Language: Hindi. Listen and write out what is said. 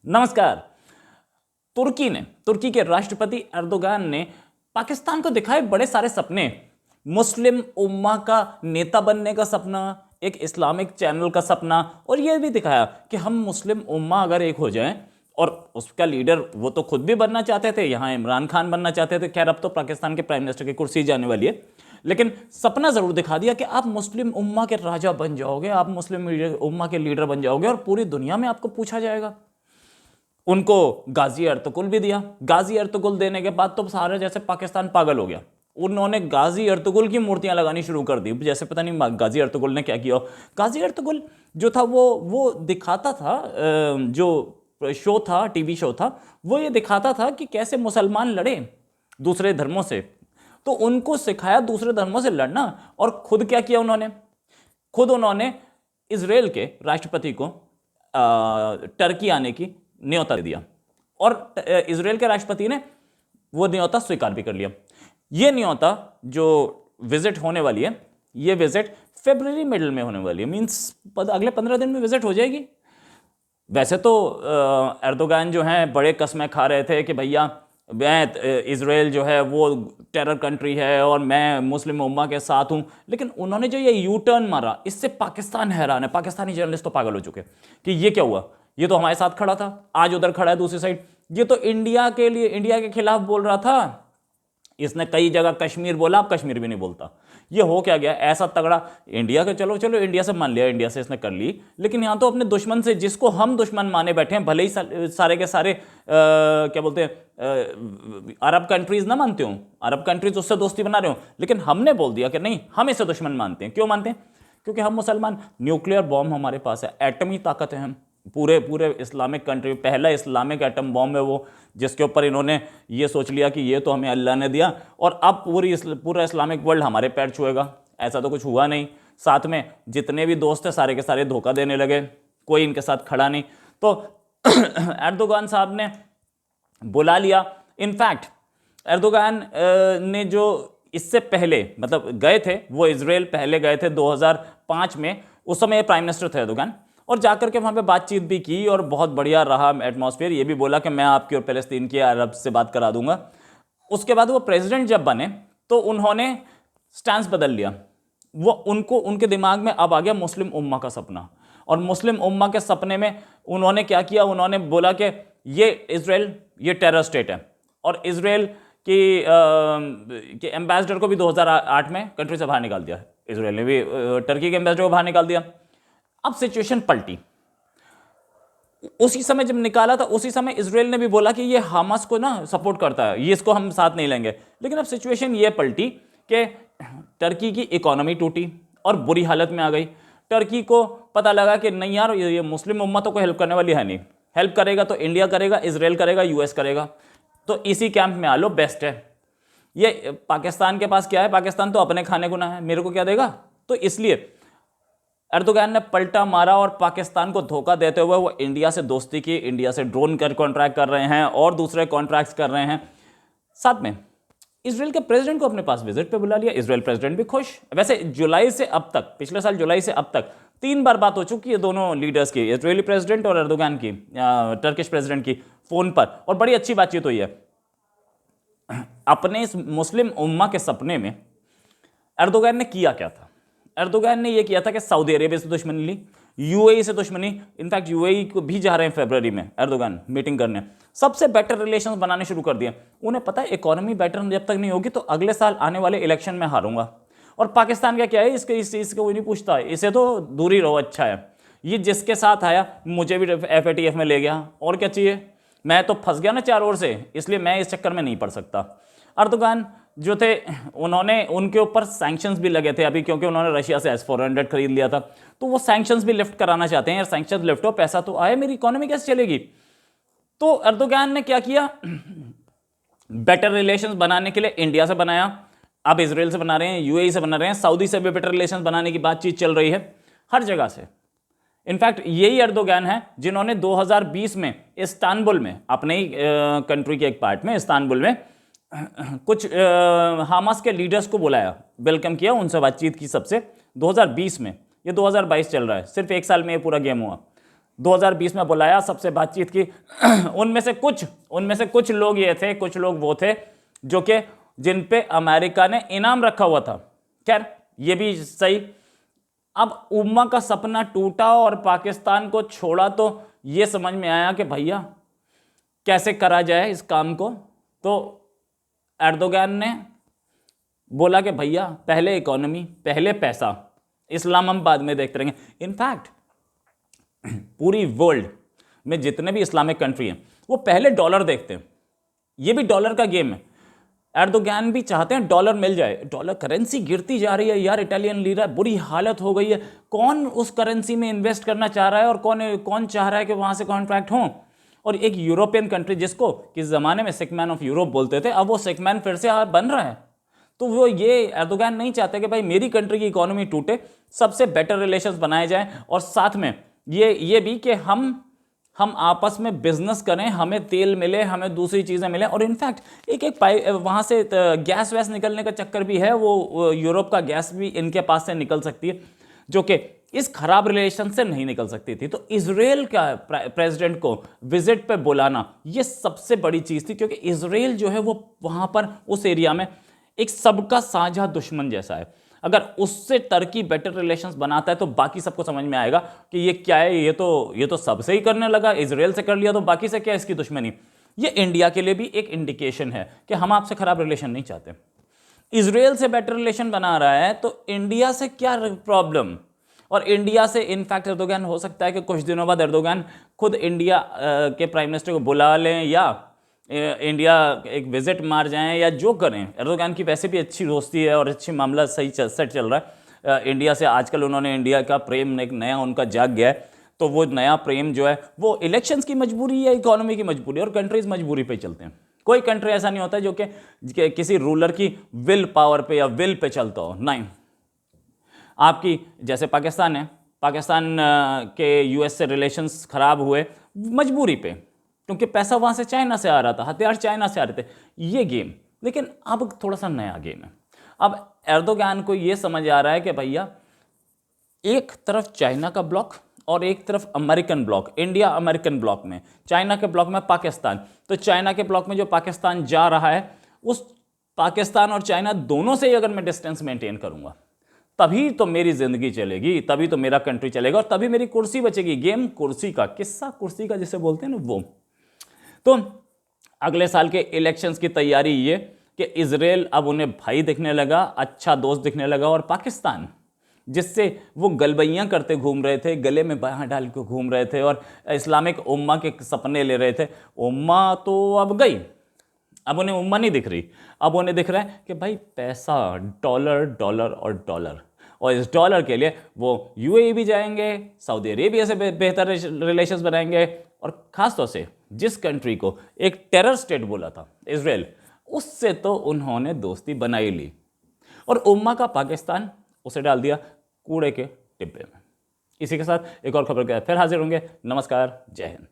नमस्कार। तुर्की के राष्ट्रपति एर्दोगान ने पाकिस्तान को दिखाए बड़े सारे सपने। मुस्लिम उम्मा का नेता बनने का सपना, एक इस्लामिक चैनल का सपना, और यह भी दिखाया कि हम मुस्लिम उम्मा अगर एक हो जाएं, और उसका लीडर वो तो खुद भी बनना चाहते थे, यहाँ इमरान खान बनना चाहते थे। खैर अब तो पाकिस्तान के प्राइम मिनिस्टर की कुर्सी जाने वाली है, लेकिन सपना जरूर दिखा दिया कि आप मुस्लिम उम्मा के राजा बन जाओगे, आप मुस्लिम उम्मा के लीडर बन जाओगे और पूरी दुनिया में आपको पूछा जाएगा। उनको गाजी अर्तुगरुल भी दिया। गाजी अर्तुगरुल देने के बाद तो सारे जैसे पाकिस्तान पागल हो गया। उन्होंने गाजी अर्तुगरुल की मूर्तियां लगानी शुरू कर दी, जैसे पता नहीं गाजी अर्तुगरुल ने क्या किया। गाजी अर्तुगरुल जो था वो दिखाता था, जो शो था, टीवी शो था, वो ये दिखाता था कि कैसे मुसलमान लड़े दूसरे धर्मों से। तो उनको सिखाया दूसरे धर्मों से लड़ना, और खुद क्या किया उन्होंने? खुद उन्होंने इजराइल के राष्ट्रपति को टर्की आने की न्योता दे दिया, और इजराइल के राष्ट्रपति ने वो न्योता स्वीकार भी कर लिया। ये न्योता जो विजिट होने वाली है, ये विजिट फरवरी मिडल में होने वाली है, मींस अगले 15 दिन में विजिट हो जाएगी। वैसे तो एर्दोगान जो हैं बड़े कस्में खा रहे थे कि भैया मैं इजराइल जो है वो टेरर कंट्री है और मैं मुस्लिम उम्मा के साथ हूं, लेकिन उन्होंने जो ये यू टर्न मारा, इससे पाकिस्तान हैरान है। पाकिस्तानी जर्नलिस्ट तो पागल हो चुके कि ये क्या हुआ, ये तो हमारे साथ खड़ा था, आज उधर खड़ा है दूसरी साइड। ये तो इंडिया के खिलाफ बोल रहा था, इसने कई जगह कश्मीर बोला, अब कश्मीर भी नहीं बोलता। ये हो क्या गया ऐसा तगड़ा? इंडिया का चलो इंडिया से मान लिया, इंडिया से इसने कर ली, लेकिन यहां तो अपने दुश्मन से, जिसको हम दुश्मन माने बैठे हैं, भले ही सारे के सारे क्या बोलते हैं, अरब कंट्रीज ना मानते हो, अरब कंट्रीज उससे दोस्ती बना रहे हो, लेकिन हमने बोल दिया कि नहीं, हम इसे दुश्मन मानते हैं। क्यों मानते हैं? क्योंकि हम मुसलमान, न्यूक्लियर बॉम्ब हमारे पास है, एटमी ताकत है हम, पूरे इस्लामिक कंट्री, पहला इस्लामिक एटम बॉम्ब है वो, जिसके ऊपर इन्होंने ये सोच लिया कि ये तो हमें अल्लाह ने दिया और अब पूरा इस्लामिक वर्ल्ड हमारे पैर छुएगा। ऐसा तो कुछ हुआ नहीं। साथ में जितने भी दोस्त थे सारे के सारे धोखा देने लगे, कोई इनके साथ खड़ा नहीं। तो एर्दोगान साहब ने बुला लिया। इनफैक्ट एर्दोगान ने जो इससे पहले मतलब गए थे, वो इजराइल पहले गए थे 2005 में, उस समय प्राइम मिनिस्टर थे एर्दोगान, और जाकर के वहां पे बातचीत भी की और बहुत बढ़िया रहा एटमॉस्फेयर। ये भी बोला कि मैं आपकी और फलस्तीन की, अरब से बात करा दूंगा। उसके बाद वो प्रेसिडेंट जब बने तो उन्होंने स्टैंस बदल लिया। वो उनके दिमाग में अब आ गया मुस्लिम उम्मा का सपना, और मुस्लिम उम्मा के सपने में उन्होंने क्या किया? उन्होंने बोला कि ये इजराइल ये टेरर स्टेट है, और इजराइल के एम्बेसडर को भी 2008 में कंट्री से बाहर निकाल दिया। इजराइल ने भी टर्की के एम्बेसडर को बाहर निकाल दिया। अब सिचुएशन पलटी। उसी समय जब निकाला था, उसी समय इजराइल ने भी बोला कि ये हमास को ना सपोर्ट करता है, ये इसको हम साथ नहीं लेंगे। लेकिन अब सिचुएशन ये पलटी कि टर्की की इकोनॉमी टूटी और बुरी हालत में आ गई। टर्की को पता लगा कि नहीं यार, ये मुस्लिम उम्मा तो कोई हेल्प करने वाली है नहीं, हेल्प करेगा तो इंडिया करेगा, इजराइल करेगा, यूएस करेगा, तो इसी कैंप में आ लो, बेस्ट है। ये पाकिस्तान के पास क्या है? पाकिस्तान तो अपने खाने को ना है, मेरे को क्या देगा? तो इसलिए एर्दोगान ने पलटा मारा और पाकिस्तान को धोखा देते हुए वो इंडिया से दोस्ती की, इंडिया से ड्रोन कॉन्ट्रैक्ट कर रहे हैं और दूसरे कॉन्ट्रैक्ट्स कर रहे हैं। साथ में इजराइल के प्रेसिडेंट को अपने पास विजिट पे बुला लिया। इजराइल प्रेसिडेंट भी खुश। वैसे जुलाई से अब तक, पिछले साल जुलाई से अब तक 3 बार बात हो चुकी है दोनों लीडर्स की, इजरायली प्रेसिडेंट और एर्दोगान की, टर्किश प्रेसिडेंट की, फोन पर, और बड़ी अच्छी बातचीत हुई है। अपने इस मुस्लिम उम्मा के सपने में एर्दोगान ने किया क्या था? एर्दोगान ने यह किया था कि सऊदी अरेबिया से दुश्मनी ली, यूएई से दुश्मनी, इनफैक्ट यूएई को भी जा रहे हैं फरवरी में एर्दोगान मीटिंग करने, सबसे बेटर रिलेशंस बनाने शुरू कर दिए। उन्हें पता है इकोनॉमी बेटर जब तक नहीं होगी तो अगले साल आने वाले इलेक्शन में हारूंगा। और पाकिस्तान का क्या है, इसको कोई नहीं पूछता, इसे तो दूर ही रहो, अच्छा है। ये जिसके साथ आया मुझे भी एफएटीएफ में ले गया, और क्या चाहिए? मैं तो फंस गया ना चारों ओर से, इसलिए मैं इस चक्कर में नहीं पड़ सकता। एर्दोगान जो थे, उन्होंने उनके ऊपर सैंक्शंस भी लगे थे अभी, क्योंकि उन्होंने रशिया से S-400 खरीद लिया था, तो वो सैंक्शंस भी लिफ्ट कराना चाहते हैं। यार सैंक्शंस लिफ्ट हो, पैसा तो आए, मेरी इकोनॉमी कैसे चलेगी? तो एर्दोगान ने क्या किया? बेटर रिलेशंस बनाने के लिए इंडिया से बनाया, अब इजराइल से बना रहे हैं, यूएई से बना रहे हैं, सऊदी से भी बेटर रिलेशंस बनाने की बातचीत चल रही है हर जगह से। इनफैक्ट यही एर्दोगान है जिन्होंने 2020 में इस्तांबुल में, अपने ही कंट्री के एक पार्ट में, इस्तांबुल में कुछ हमास के लीडर्स को बुलाया, वेलकम किया, उनसे बातचीत की सबसे, 2020 में। ये 2022 चल रहा है, सिर्फ 1 साल में ये पूरा गेम हुआ। 2020 में बुलाया, सबसे बातचीत की। उनमें से कुछ लोग ये थे, कुछ लोग वो थे जो कि जिन पे अमेरिका ने इनाम रखा हुआ था। खैर ये भी सही। अब उम्मा का सपना टूटा और पाकिस्तान को छोड़ा तो ये समझ में आया कि भैया कैसे करा जाए इस काम को। तो एर्दोगान ने बोला कि भैया पहले इकोनॉमी, पहले पैसा, इस्लाम हम बाद में देखते रहेंगे। इनफैक्ट पूरी वर्ल्ड में जितने भी इस्लामिक कंट्री हैं वो पहले डॉलर देखते हैं। ये भी डॉलर का गेम है। एर्दोगान भी चाहते हैं डॉलर मिल जाए। डॉलर करेंसी गिरती जा रही है यार, इटालियन लीरा बुरी हालत हो गई है। कौन उस करेंसी में इन्वेस्ट करना चाह रहा है और कौन चाह रहा है कि वहां से कॉन्ट्रैक्ट हो। और एक यूरोपियन कंट्री जिसको किस जमाने में सिक मैन ऑफ यूरोप बोलते थे, अब वो सिक मैन फिर से बन रहा है। तो वो ये एर्दोगान नहीं चाहते कि भाई मेरी कंट्री की इकोनॉमी टूटे, सबसे बेटर रिलेशंस बनाए जाएं और साथ में ये भी कि हम आपस में बिजनेस करें, हमें तेल मिले, हमें दूसरी चीज़ें मिले। और इनफैक्ट एक पाइप वहाँ से गैस वैस निकलने का चक्कर भी है, वो यूरोप का गैस भी इनके पास से निकल सकती है, जो कि इस खराब रिलेशन से नहीं निकल सकती थी। तो इजराइल का प्रेसिडेंट को विजिट पे बुलाना ये सबसे बड़ी चीज़ थी, क्योंकि इजराइल जो है वो वहाँ पर उस एरिया में एक सबका साझा दुश्मन जैसा है। अगर उससे टर्की बेटर रिलेशंस बनाता है तो बाकी सबको समझ में आएगा कि ये क्या है, ये तो सबसे ही करने लगा, इजराइल से कर लिया तो बाकी से क्या इसकी दुश्मनी। ये इंडिया के लिए भी एक इंडिकेशन है कि हम आपसे खराब रिलेशन नहीं चाहते। इजराइल से बेटर रिलेशन बना रहा है तो इंडिया से क्या प्रॉब्लम। और इंडिया से इनफैक्ट एर्दोगान हो सकता है कि कुछ दिनों बाद एर्दोगान खुद इंडिया के प्राइम मिनिस्टर को बुला लें या इंडिया एक विजिट मार जाएं या जो करें। एर्दोगान की वैसे भी अच्छी दोस्ती है और अच्छी मामला सही सेट चल रहा है इंडिया से। आजकल उन्होंने इंडिया का प्रेम एक नया उनका जाग गया है, तो वो नया प्रेम जो है वो इलेक्शंस की मजबूरी या इकोनॉमी की मजबूरी, और कंट्रीज मजबूरी पे चलते हैं। कोई कंट्री ऐसा नहीं होता जो कि किसी रूलर की विल पावर पे या विल पे चलता हो, नहीं। आपकी जैसे पाकिस्तान है, पाकिस्तान के यूएस से रिलेशंस खराब हुए मजबूरी पे, क्योंकि पैसा वहां से चाइना से आ रहा था, हथियार चाइना से आ रहे थे, ये गेम। लेकिन अब थोड़ा सा नया गेम है। अब एर्दोगान को ये समझ आ रहा है कि भैया एक तरफ चाइना का ब्लॉक और एक तरफ American block, India American block में, चाइना के ब्लॉक में पाकिस्तान। तो चाइना के ब्लॉक में जो पाकिस्तान जा रहा है, उस पाकिस्तान और चाइना दोनों से ही अगर मैं डिस्टेंस मेंटेन करूंगा तभी तो मेरी जिंदगी चलेगी, तभी तो मेरा कंट्री चलेगा और तभी मेरी कुर्सी बचेगी। गेम कुर्सी का, किस्सा कुर्सी का जिसे बोलते हैं ना, वो। तो अगले साल के इलेक्शंस की तैयारी ये कि इजराइल अब उन्हें भाई दिखने लगा, अच्छा दोस्त दिखने लगा, और पाकिस्तान जिससे वो गलबैयां करते घूम रहे थे, गले में बायां डाल के घूम रहे थे और इस्लामिक उम्मा के सपने ले रहे थे, उम्मा तो अब गई। अब उन्हें उम्मा नहीं दिख रही, अब उन्हें दिख रहा है कि भाई पैसा, डॉलर डॉलर और डॉलर। और इस डॉलर के लिए वो यूएई भी जाएंगे, सऊदी अरेबिया से बेहतर रिलेशंस बनाएंगे, और खासतौर से जिस कंट्री को एक टेरर स्टेट बोला था इजराइल, उससे तो उन्होंने दोस्ती बनाई ली, और उम्मा का पाकिस्तान उसे डाल दिया कूड़े के डिब्बे में। इसी के साथ एक और खबर के साथ फिर हाजिर होंगे। नमस्कार, जय हिंद।